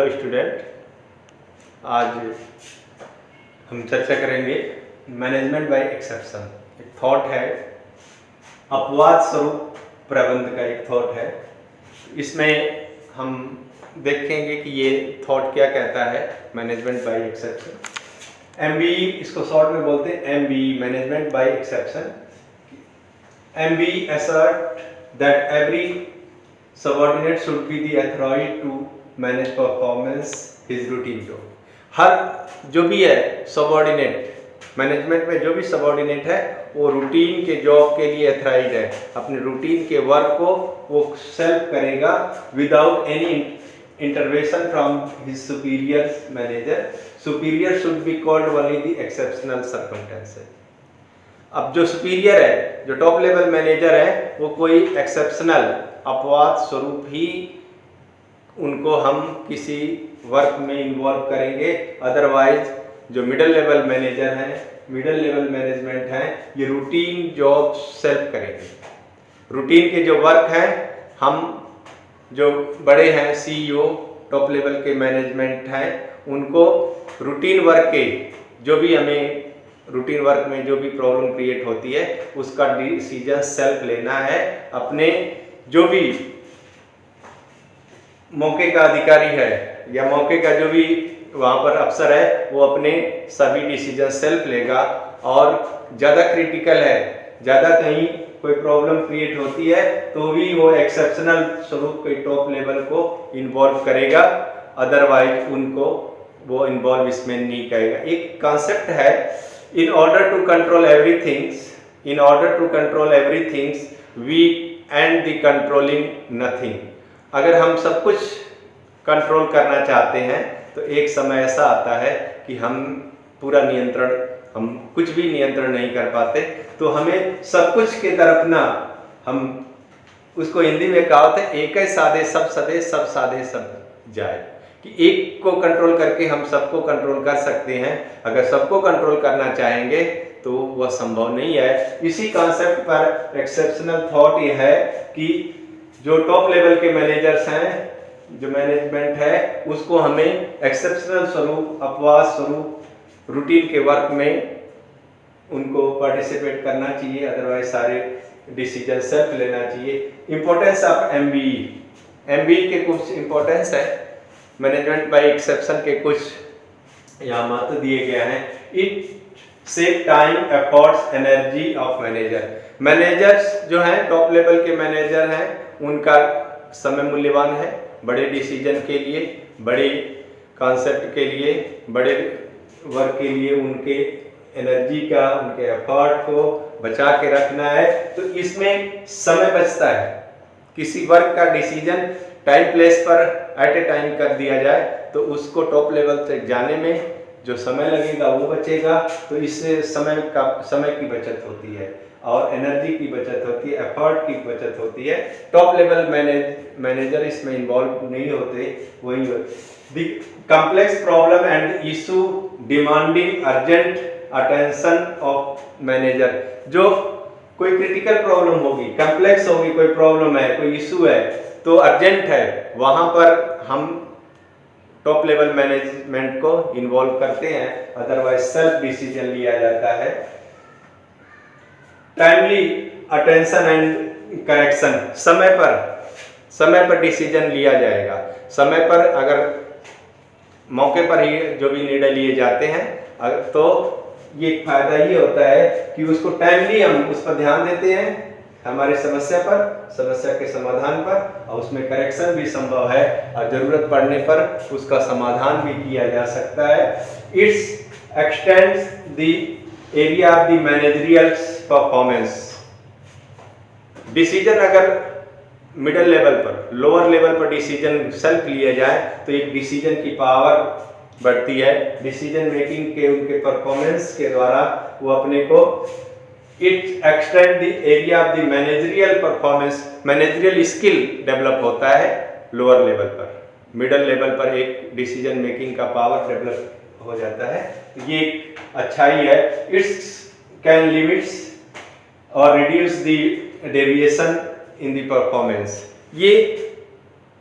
Hello student, आज हम चर्चा करेंगे मैनेजमेंट बाय एक्सेप्शन। एक थॉट है, अपवाद स्वरूप प्रबंध का एक थॉट है। इसमें हम देखेंगे कि ये थॉट क्या कहता है, मैनेजमेंट बाय एक्सेप्शन। MBE इसको शॉर्ट में बोलते हैं, MBE management by exception. MBE assert that every subordinate should be the authority to manage performance his routine job। हर जो भी है सबऑर्डिनेट, मैनेजमेंट में जो भी सबऑर्डिनेट है वो रूटीन के जॉब के लिए अथराइज है। अपने रूटीन के वर्क को वो सेल्फ करेगा without any intervention from his superior manager. Superior should be called only the exceptional circumstances. अब जो सुपीरियर है, जो टॉप लेवल मैनेजर है, वो कोई एक्सेप्शनल अपवाद स्वरूप ही उनको हम किसी वर्क में इन्वॉल्व करेंगे। अदरवाइज जो मिडिल लेवल मैनेजर हैं, मिडिल लेवल मैनेजमेंट हैं, ये रूटीन जॉब सेल्फ करेंगे। रूटीन के जो वर्क हैं, हम जो बड़े हैं CEO, टॉप लेवल के मैनेजमेंट हैं, उनको रूटीन वर्क के जो भी हमें रूटीन वर्क में जो भी प्रॉब्लम क्रिएट होती है उसका डिसीजन सेल्फ लेना है। अपने जो भी मौके का अधिकारी है या मौके का जो भी वहाँ पर अफसर है, वो अपने सभी डिसीजन सेल्फ लेगा। और ज़्यादा क्रिटिकल है, ज़्यादा कहीं कोई प्रॉब्लम क्रिएट होती है तो भी वो एक्सेप्शनल स्वरूप के टॉप लेवल को इन्वॉल्व करेगा। अदरवाइज उनको वो इन्वॉल्व इसमें नहीं करेगा। एक कॉन्सेप्ट है, in order to control everything we end the controlling nothing। अगर हम सब कुछ कंट्रोल करना चाहते हैं तो एक समय ऐसा आता है कि हम पूरा नियंत्रण, हम कुछ भी नियंत्रण नहीं कर पाते, तो हमें सब कुछ की तरफ ना, हम उसको हिंदी में कहावत है, एक ही साधे सब सदे, सब साधे सब जाए, कि एक को कंट्रोल करके हम सबको कंट्रोल कर सकते हैं। अगर सबको कंट्रोल करना चाहेंगे तो वह संभव नहीं है। इसी कॉन्सेप्ट पर एक्सेप्शनल थॉट ये है कि जो टॉप लेवल के मैनेजर्स हैं, जो मैनेजमेंट है, उसको हमें एक्सेप्शनल स्वरूप, अपवाद स्वरूप रूटीन के वर्क में उनको पार्टिसिपेट करना चाहिए। अदरवाइज सारे डिसीजन सेल्फ लेना चाहिए। इंपॉर्टेंस ऑफ MBE के कुछ इंपॉर्टेंस है, मैनेजमेंट बाय एक्सेप्शन के कुछ यहाँ महत्व दिए गए हैं। It save time, efforts, energy of managers जो हैं, टॉप लेवल के मैनेजर हैं, उनका समय मूल्यवान है। बड़े डिसीजन के लिए, बड़े कॉन्सेप्ट के लिए, बड़े वर्क के लिए उनके एनर्जी का, उनके एफर्ट को बचा के रखना है। तो इसमें समय बचता है। किसी वर्क का डिसीजन टाइम प्लेस पर एट ए टाइम कर दिया जाए तो उसको टॉप लेवल तक जाने में जो समय लगेगा वो बचेगा। तो इससे समय की बचत होती है और एनर्जी की बचत होती है, एफर्ट की बचत होती है। टॉप लेवल मैनेजर इसमें इन्वॉल्व नहीं होते। वही the complex problem and issue demanding urgent attention of manager. जो कोई क्रिटिकल प्रॉब्लम होगी, कॉम्प्लेक्स होगी, कोई प्रॉब्लम है, कोई इशू है तो अर्जेंट है, वहां पर हम टॉप लेवल मैनेजमेंट को इन्वॉल्व करते हैं। अदरवाइज सेल्फ डिसीजन लिया जाता है। टाइमली अटेंशन एंड करेक्शन, समय पर डिसीजन लिया जाएगा। समय पर अगर मौके पर ही जो भी निर्णय लिए जाते हैं तो ये फायदा ये होता है कि उसको टाइमली हम उस पर ध्यान देते हैं, हमारी समस्या के समाधान पर, और उसमें करेक्शन भी संभव है और जरूरत पड़ने पर उसका समाधान भी किया जा सकता है। It's x tends the area of the managerial performance. Decision अगर मिडिल लेवल पर, लोअर लेवल पर डिसीजन सेल्फ लिया जाए तो एक डिसीजन की पावर बढ़ती है। डिसीजन मेकिंग के उनके परफॉर्मेंस के द्वारा वो अपने को it extend the area of the managerial performance, managerial skill develop होता है लोअर लेवल पर। मिडिल लेवल पर एक डिसीजन मेकिंग का पावर डेवलप हो जाता है। ये एक अच्छाई है। इट्स कैन लिमिट्स और reduce the deviation in the performance. ये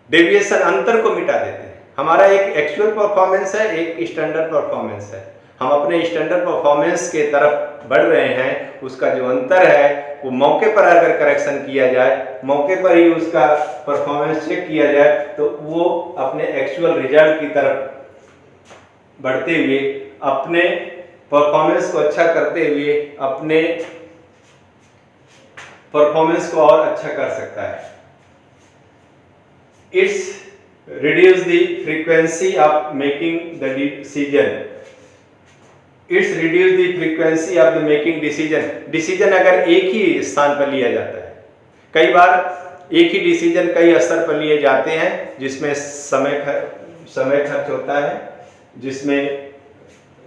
डेविएशन, अंतर को मिटा देते हैं। हमारा एक एक्चुअल परफॉर्मेंस है, एक स्टैंडर्ड परफॉर्मेंस है। हम अपने स्टैंडर्ड परफॉर्मेंस के तरफ बढ़ रहे हैं, उसका जो अंतर है वो मौके पर अगर करेक्शन किया जाए, मौके पर ही उसका परफॉर्मेंस चेक किया जाए, तो वो अपने एक्चुअल रिजल्ट की तरफ बढ़ते हुए, अपने परफॉर्मेंस को अच्छा करते हुए, अपने परफॉर्मेंस को और अच्छा कर सकता है। It's reduce the frequency of making the decision. It's reduce the frequency of the making decision. Decision अगर एक ही स्थान पर लिया जाता है, कई बार एक ही डिसीजन कई स्तर पर लिए जाते हैं, जिसमें समय खर्च होता है, जिसमें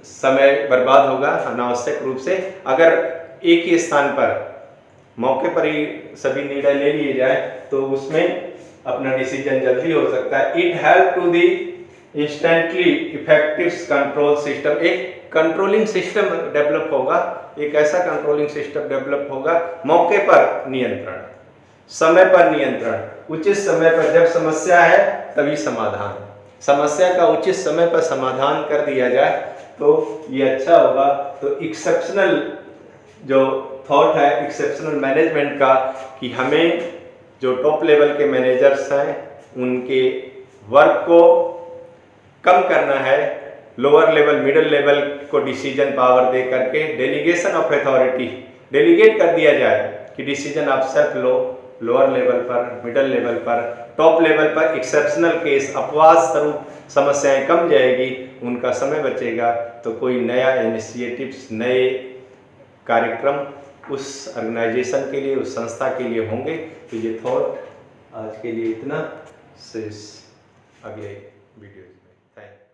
समय बर्बाद होगा अनावश्यक रूप से। अगर एक ही स्थान पर मौके पर ही सभी निर्णय ले लिए जाए तो उसमें अपना डिसीजन जल्दी हो सकता है। It help to the instantly effective control system. एक कंट्रोलिंग सिस्टम डेवलप होगा, एक ऐसा कंट्रोलिंग सिस्टम डेवलप होगा, मौके पर नियंत्रण, समय पर नियंत्रण, उचित समय पर जब समस्या है तभी समाधान, समस्या का उचित समय पर समाधान कर दिया जाए तो ये अच्छा होगा। तो एक्सेप्शनल जो थॉट है एक्सेप्शनल मैनेजमेंट का, कि हमें जो टॉप लेवल के मैनेजर्स हैं उनके वर्क को कम करना है, लोअर लेवल मिडिल लेवल को डिसीजन पावर दे करके डेलीगेशन ऑफ अथॉरिटी डेलीगेट कर दिया जाए कि डिसीजन आप सेल्फ लो, लोअर लेवल पर, मिडिल लेवल पर, टॉप लेवल पर एक्सेप्शनल केस, अपवाद स्वरूप समस्याएं कम जाएगी, उनका समय बचेगा, तो कोई नया इनिशिएटिव्स, नए कार्यक्रम उस ऑर्गेनाइजेशन के लिए, उस संस्था के लिए होंगे। तो ये थॉट आज के लिए इतना, से अगले वीडियो में थैंक यू।